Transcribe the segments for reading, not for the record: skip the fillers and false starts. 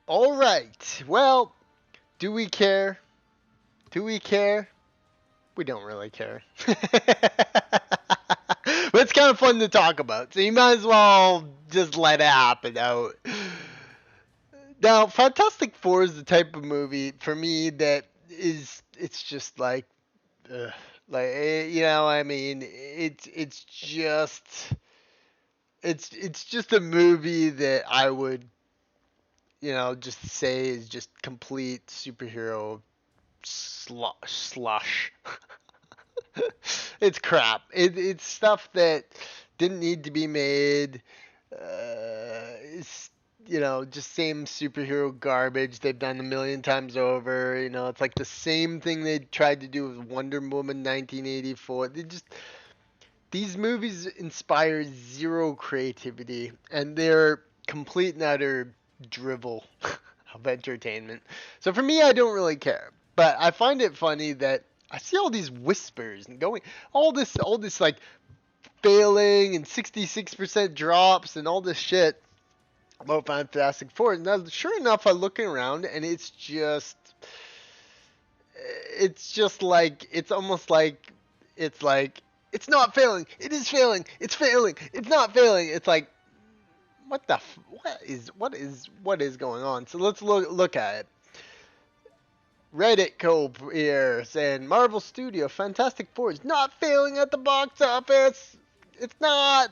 All right. Well, do we care? Do we care? We don't really care. But it's kind of fun to talk about, so you might as well just let it happen out. Now, Fantastic Four is the type of movie for me that it's just like, ugh, I mean, it's just it's just a movie that I would, just say is just complete superhero slush. It's crap. It's stuff that didn't need to be made. It's just same superhero garbage they've done a million times over. It's like the same thing they tried to do with Wonder Woman 1984. These movies inspire zero creativity, and they're complete and utter drivel of entertainment. So for me, I don't really care. But I find it funny that I see all these whispers and going, all this like failing and 66% drops and all this shit about Fantastic Four. Now, sure enough, I'm looking around and it's just like, it's almost like, it's not failing. It is failing. It's failing. It's not failing. It's like, what is going on? So let's look at it. Reddit Cope here saying Marvel Studio Fantastic Four is not failing at the box office. It's not.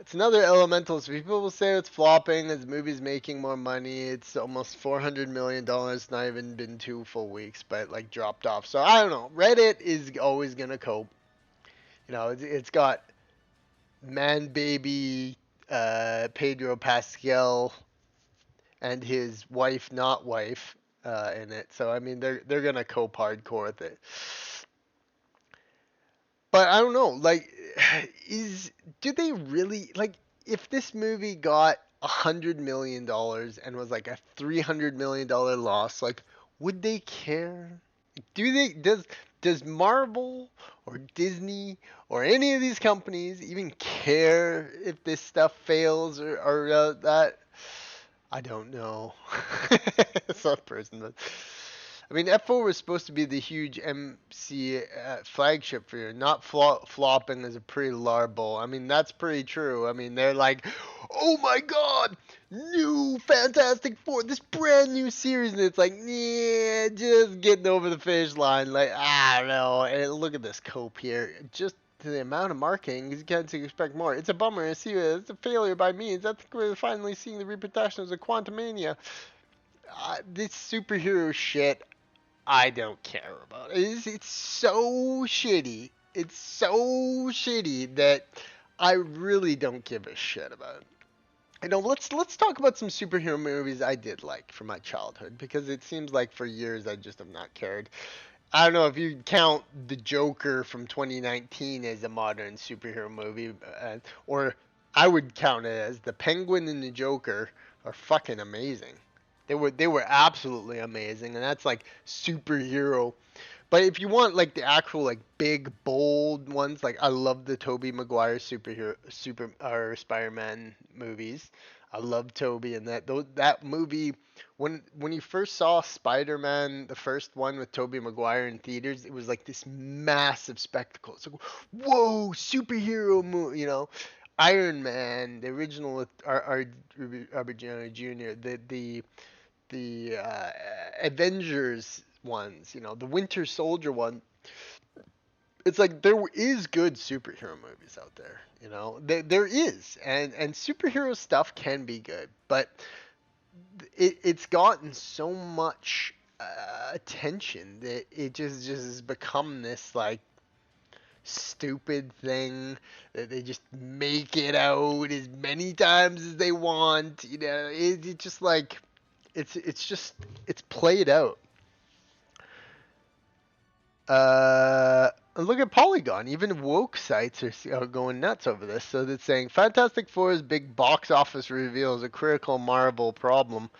It's another Elementals. People will say it's flopping as the movie's making more money. It's almost $400 million. Not even been 2 full weeks, but like dropped off. So I don't know. Reddit is always gonna cope. It's got man baby Pedro Pascal and his wife, not wife, in it. So I mean, they're gonna cope hardcore with it. But I don't know. Like, is do they really like if this movie got $100 million and was like a $300 million loss? Like, would they care? Do they? Does Marvel or Disney or any of these companies even care if this stuff fails or that? I don't know. Some person, but I mean, F4 was supposed to be the huge MC flagship for you. Not flopping is a pretty larble. I mean, that's pretty true. I mean, they're like, oh my god, new Fantastic Four, this brand new series, and it's like, yeah, just getting over the finish line. Like, I don't know. And look at this cope here. Just to the amount of marketing, you can't expect more. It's a bummer. It's a failure by means. I think we're finally seeing the repercussions of Quantumania. This superhero shit, I don't care about. It's so shitty. It's so shitty that I really don't give a shit about it. Let's talk about some superhero movies I did like from my childhood because it seems like for years I just have not cared. I don't know if you count the Joker from 2019 as a modern superhero movie, or I would count it as the Penguin and the Joker are fucking amazing. They were absolutely amazing, and that's like superhero. But if you want like the actual like big bold ones, like I love the Tobey Maguire super or Spider-Man movies. I love Tobey and that movie when you first saw Spider-Man, the first one with Tobey Maguire in theaters, it was like this massive spectacle. It's like, whoa, superhero movie. Iron Man, the original with Robert Downey Jr., the Avengers ones, the Winter Soldier one. It's like there is good superhero movies out there. There is, and superhero stuff can be good, but it's gotten so much attention that it just has become this like stupid thing that they just make it out as many times as they want. It's just like it's played out. Look at Polygon. Even woke sites are going nuts over this. So they're saying Fantastic Four's big box office reveal is a critical Marvel problem.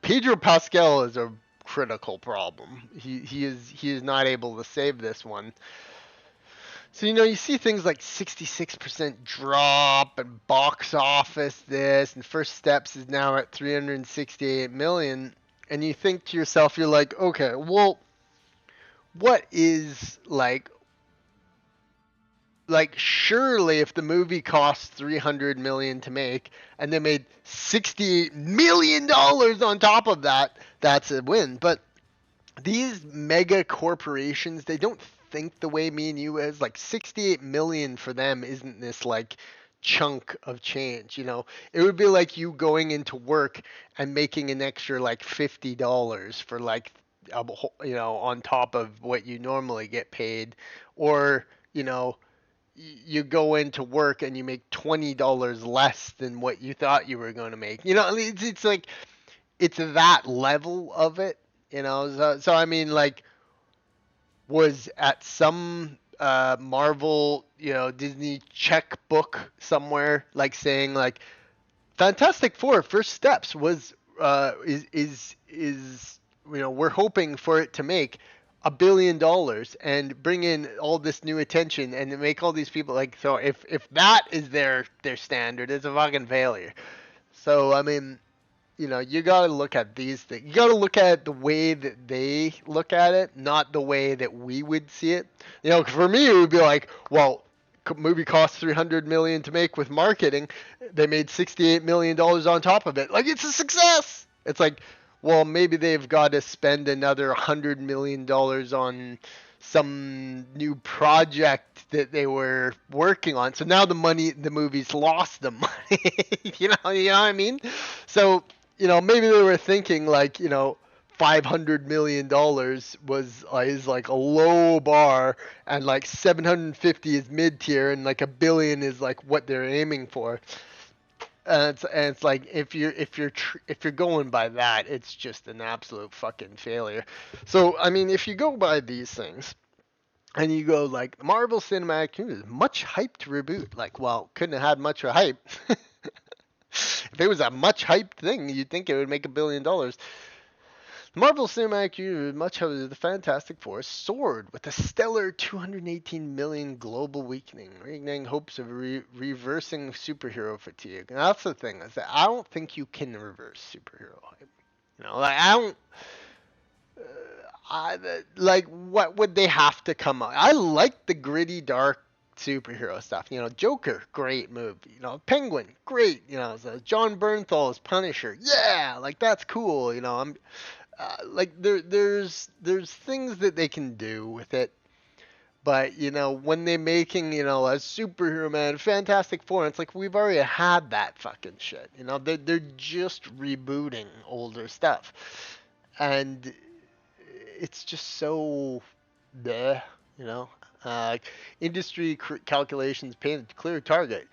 Pedro Pascal is a critical problem. He is not able to save this one. So, you see things like 66% drop and box office this, and First Steps is now at 368 million. And you think to yourself, you're like, okay, well, what is surely if the movie costs 300 million to make and they made 68 million dollars on top of that, that's a win. But these mega corporations, they don't think the way me and you is. Like 68 million for them isn't this like chunk of change, It would be like you going into work and making an extra like $50 for like on top of what you normally get paid, or you go into work and you make $20 less than what you thought you were going to make. It's like it's that level of it. So I mean, like, was at some Marvel, Disney checkbook somewhere, like saying like Fantastic Four First Steps was is we're hoping for it to make $1 billion and bring in all this new attention and make all these people like, so if that is their standard, it's a fucking failure. So I mean, you got to look at these things. You got to look at the way that they look at it, not the way that we would see it. For me, it would be like, well, movie costs 300 million to make with marketing. They made 68 million dollars on top of it. Like, it's a success. It's like, well, maybe they've got to spend another 100 million dollars on some new project that they were working on. So now the movie's lost the money. You know what I mean? So maybe they were thinking like, $500 million is like a low bar, and like 750 is mid tier, and like $1 billion is like what they're aiming for. And it's like if you're going by that, it's just an absolute fucking failure. So I mean, if you go by these things, and you go like the Marvel Cinematic Universe, much hyped reboot, like, well, couldn't have had much of a hype. If it was a much hyped thing, you'd think it would make $1 billion. The Marvel Cinematic Universe, much of the Fantastic Four, soared with a stellar 218 million global weakening, reigniting hopes of reversing superhero fatigue. And that's the thing, is that I don't think you can reverse superhero hype. Like, I don't. Like, what would they have to come up? I like the gritty, dark superhero stuff. Joker, great movie. Penguin, great. So John Bernthal as Punisher, yeah, like that's cool. I'm like there's things that they can do with it, but when they're making a superhero man, Fantastic Four, it's like we've already had that fucking shit. They're just rebooting older stuff, and it's just so bleh, you know. Industry calculations paint a clear target.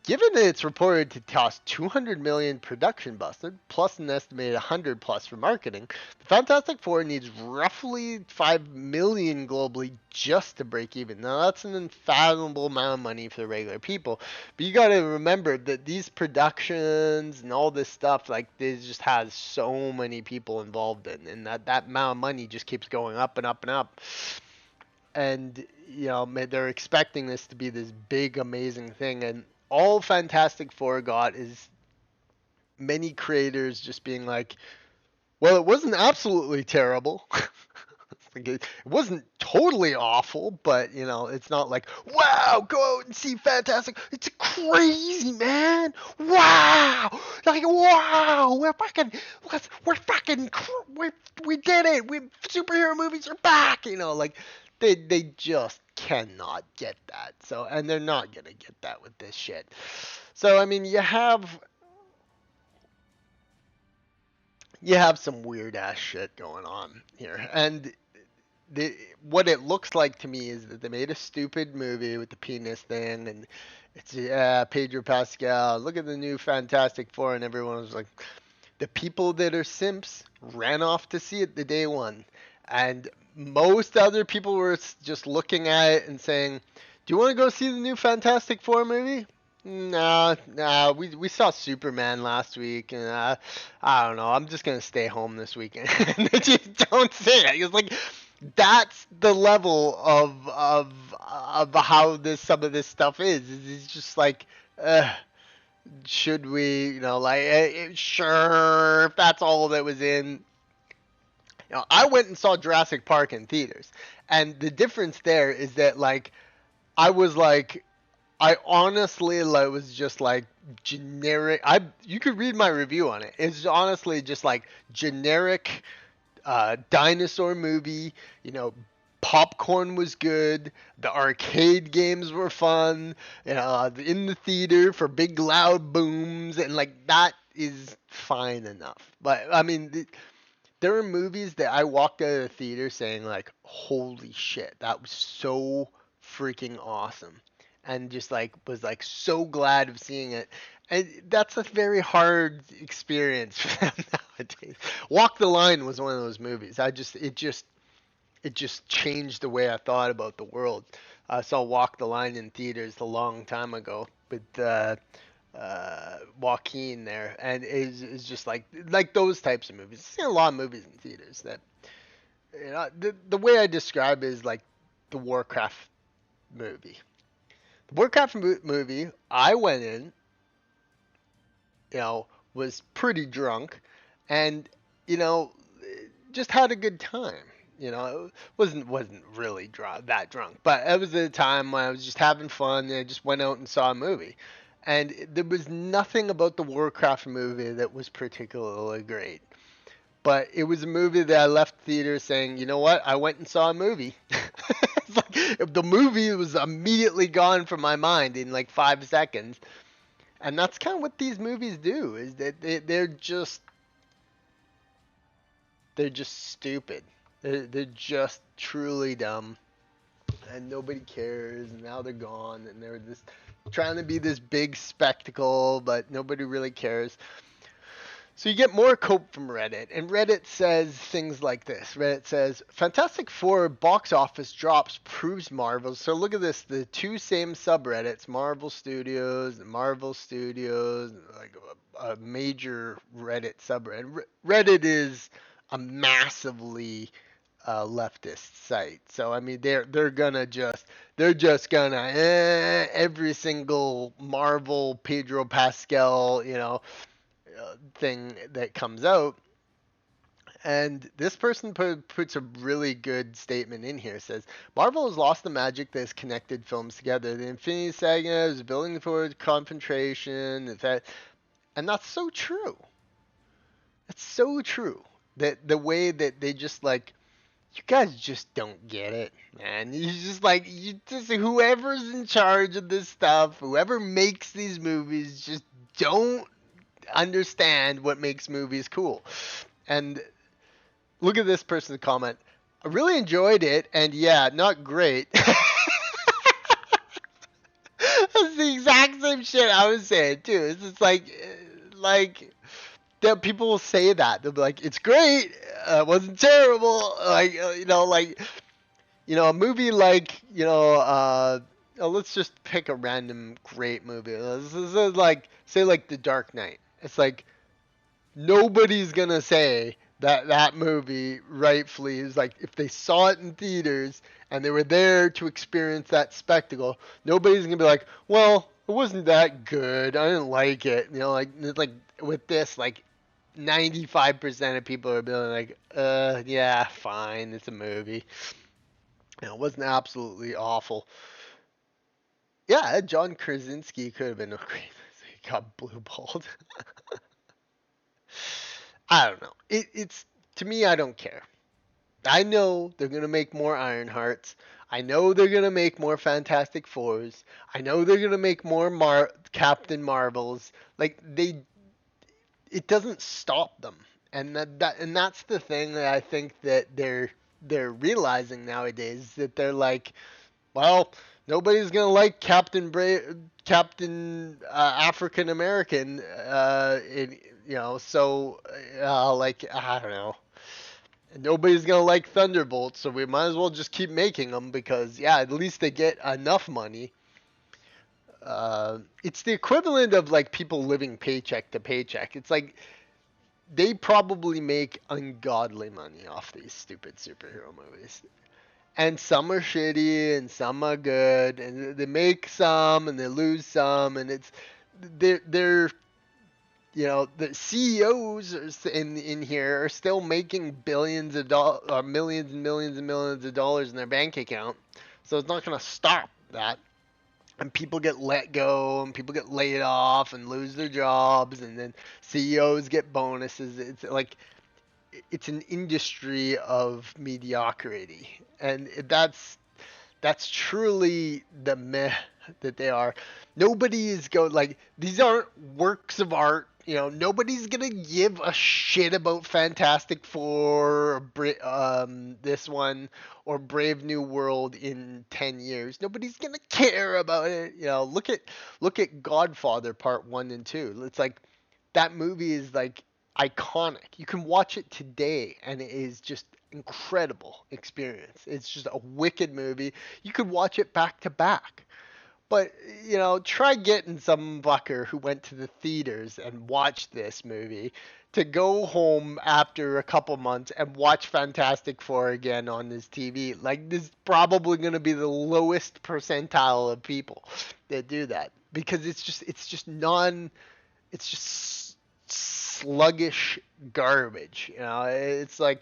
Given that it's reported to cost 200 million production busted, plus an estimated 100 plus for marketing, the Fantastic Four needs roughly 5 million globally just to break even. Now that's an unfathomable amount of money for the regular people, but you got to remember that these productions and all this stuff, like, this just has so many people involved in, and that amount of money just keeps going up and up and up. And they're expecting this to be this big, amazing thing, and all Fantastic Four got is many creators just being like, well, it wasn't absolutely terrible. It wasn't totally awful, but it's not like, wow, go out and see Fantastic. It's crazy, man. Wow, like, wow, we did it. Superhero movies are back. Like, they just cannot get that. So, and they're not gonna get that with this shit. So I mean, you have some weird ass shit going on here, and what it looks like to me is that they made a stupid movie with the penis thing, and it's Pedro Pascal. Look at the new Fantastic Four, and everyone was like, the people that are simps ran off to see it the day one, and most other people were just looking at it and saying, "Do you want to go see the new Fantastic Four movie?" Nah, we saw Superman last week, and I don't know. I'm just gonna stay home this weekend. They just don't say it. It's like, That's the level of how this some of this stuff is. It's just like, uh, should we, like, sure, if that's all that was in. I went and saw Jurassic Park in theaters, and the difference there is that, like, I was like, I honestly, like, was just like generic. You could read my review on it. It's honestly just like generic dinosaur movie. You know, popcorn was good. The arcade games were fun. In the theater for big loud booms, and like that is fine enough. But I mean, there are movies that I walked out of the theater saying like, "Holy shit, that was so freaking awesome," and just like was like so glad of seeing it. And that's a very hard experience for them nowadays. Walk the Line was one of those movies. It just changed the way I thought about the world. I saw Walk the Line in theaters a long time ago with Joaquin there, and is just like those types of movies. I've seen a lot of movies in theaters that, the way I describe it is like the Warcraft movie. The Warcraft movie, I went in, was pretty drunk, and you know just had a good time. Wasn't really that drunk, but it was a time when I was just having fun and I just went out and saw a movie. And there was nothing about the Warcraft movie that was particularly great. But it was a movie that I left theater saying, you know what? I went and saw a movie. It's like the movie was immediately gone from my mind in like 5 seconds. And that's kind of what these movies do, is that they're just stupid. They're just truly dumb, and nobody cares. And now they're gone, and they're just trying to be this big spectacle, but nobody really cares. So you get more cope from Reddit, and Reddit says things like this. Reddit says, Fantastic Four box office drops proves Marvel. So look at this, the two same subreddits, Marvel Studios, like a major Reddit subreddit. Reddit is a massively leftist site. So I mean, they're just gonna every single Marvel Pedro Pascal, thing that comes out. And this person puts a really good statement in here. It says Marvel has lost the magic that has connected films together. The Infinity Saga is building towards confrontation. And that's so true. It's so true that the way that they just like, you guys just don't get it, man. Whoever's in charge of this stuff, whoever makes these movies, just don't understand what makes movies cool. And look at this person's comment. I really enjoyed it, and yeah, not great. That's the exact same shit I was saying too. It's just like that people will say that they'll be like, "It's great, it wasn't terrible." A movie like let's just pick a random great movie. This is like say like The Dark Knight. It's like nobody's gonna say that that movie rightfully is like if they saw it in theaters and they were there to experience that spectacle, nobody's gonna be like, well, it wasn't that good. I didn't like it. Like with this, like 95% of people are being like, yeah, fine, it's a movie. It wasn't absolutely awful. Yeah, John Krasinski could have been a great. He got blue balled. I don't know. It's to me, I don't care. I know they're gonna make more Ironhearts. I know they're gonna make more Fantastic Fours. I know they're gonna make more Captain Marvels. Like it doesn't stop them, and that's the thing that I think that they're realizing nowadays, that they're like, well, nobody's gonna like Captain African American, so like I don't know. Nobody's gonna like Thunderbolts, so we might as well just keep making them because yeah, at least they get enough money. It's the equivalent of like people living paycheck to paycheck. It's like they probably make ungodly money off these stupid superhero movies. And some are shitty and some are good, and they make some and they lose some, and they're the CEOs in here are still making billions of dollars or millions and millions and millions of dollars in their bank account. So it's not going to stop that. And people get let go and people get laid off and lose their jobs, and then CEOs get bonuses. It's like it's an industry of mediocrity. And that's truly the meh that they are. Nobody is going like these aren't works of art. Nobody's gonna give a shit about Fantastic Four, or this one, or Brave New World in 10 years. Nobody's gonna care about it. Look at Godfather Part One and Two. It's like that movie is like iconic. You can watch it today, and it is just incredible experience. It's just a wicked movie. You could watch it back to back. But try getting some fucker who went to the theaters and watched this movie to go home after a couple months and watch Fantastic Four again on his TV. Like, this is probably going to be the lowest percentile of people that do that, because it's just sluggish garbage. It's like,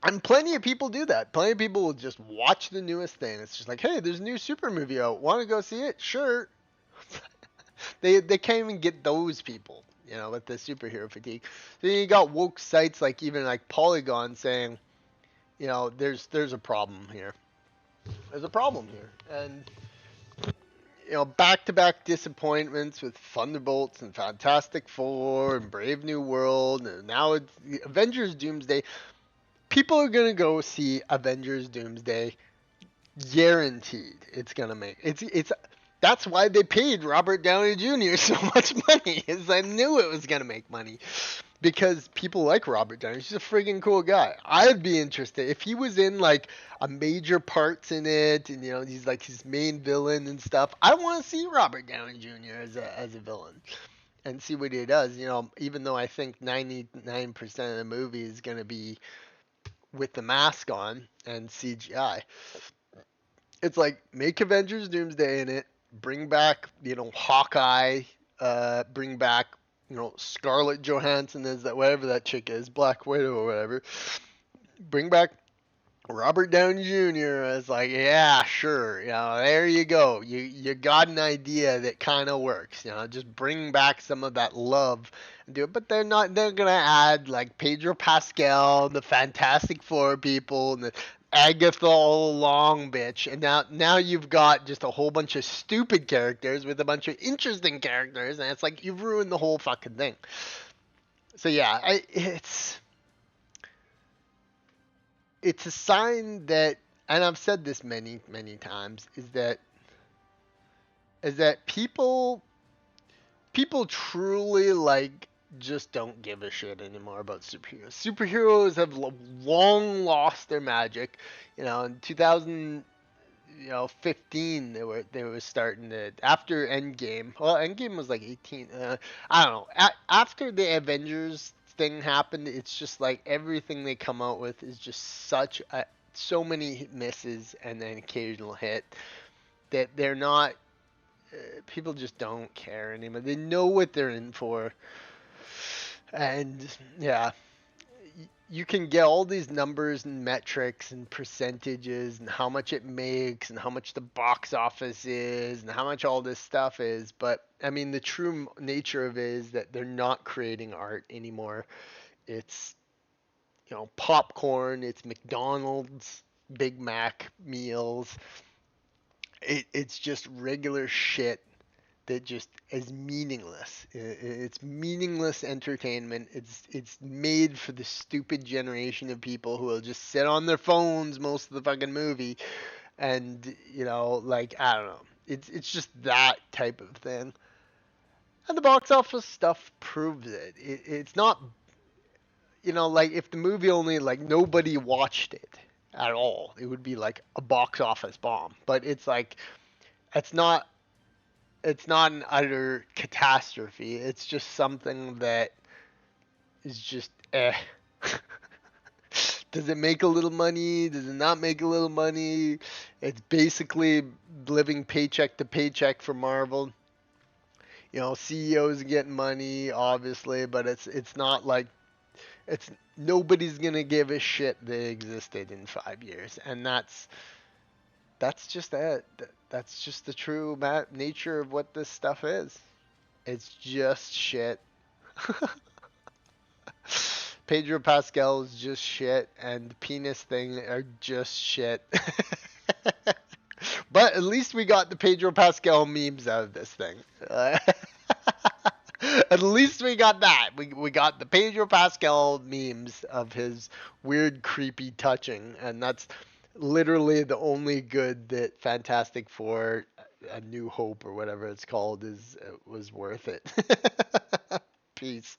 and plenty of people do that. Plenty of people will just watch the newest thing. It's just like, hey, there's a new super movie out. Want to go see it? Sure. They can't even get those people, with the superhero fatigue. Then you got woke sites like even like Polygon saying, there's a problem here. There's a problem here, and back-to-back disappointments with Thunderbolts and Fantastic Four and Brave New World, and now it's Avengers Doomsday. People are gonna go see Avengers Doomsday, guaranteed. It's gonna make it's that's why they paid Robert Downey Jr. so much money. Is I knew it was gonna make money, because people like Robert Downey. He's a friggin' cool guy. I'd be interested if he was in like a major parts in it, and he's like his main villain and stuff. I want to see Robert Downey Jr. as a villain and see what he does. Even though I think 99% of the movie is gonna be with the mask on and CGI. It's like, make Avengers Doomsday in it, bring back, Hawkeye, bring back, Scarlett Johansson as that, whatever that chick is, Black Widow or whatever. Bring back Robert Downey Jr. as like, yeah, sure, there you go. You got an idea that kind of works. Just bring back some of that love and do it. But they're not. They're gonna add like Pedro Pascal, the Fantastic Four people, and the Agatha all along, bitch. And now you've got just a whole bunch of stupid characters with a bunch of interesting characters, and it's like you've ruined the whole fucking thing. So yeah, it's a sign that, and I've said this many many times, is that people truly like just don't give a shit anymore about superheroes. Superheroes have long lost their magic. In 2015 they were starting to, after Endgame. Well, Endgame was like 18. I don't know. After the Avengers thing happened, it's just like everything they come out with is just so many misses and an occasional hit that they're not. People just don't care anymore. They know what they're in for, and yeah, you can get all these numbers and metrics and percentages and how much it makes and how much the box office is and how much all this stuff is. But I mean, the true nature of it is that they're not creating art anymore. It's popcorn. It's McDonald's Big Mac meals. It's just regular shit that just is meaningless. It's meaningless entertainment. It's made for the stupid generation of people who will just sit on their phones most of the fucking movie, and like, I don't know. It's just that type of thing. And the box office stuff proves it. It's not, like, if the movie only, like, nobody watched it at all, it would be like a box office bomb. But it's like, it's not it's not an utter catastrophe. It's just something that is just eh. Does it make a little money? Does it not make a little money? It's basically living paycheck to paycheck for Marvel. CEOs getting money, obviously, but it's not like it's nobody's gonna give a shit they existed in 5 years, and that's just it. That's just the true nature of what this stuff is. It's just shit. Pedro Pascal is just shit, and the penis thing are just shit. But at least we got the Pedro Pascal memes out of this thing. At least we got that. We got the Pedro Pascal memes of his weird, creepy touching, and that's literally the only good that Fantastic Four, A New Hope or whatever it's called, is was worth it. Peace.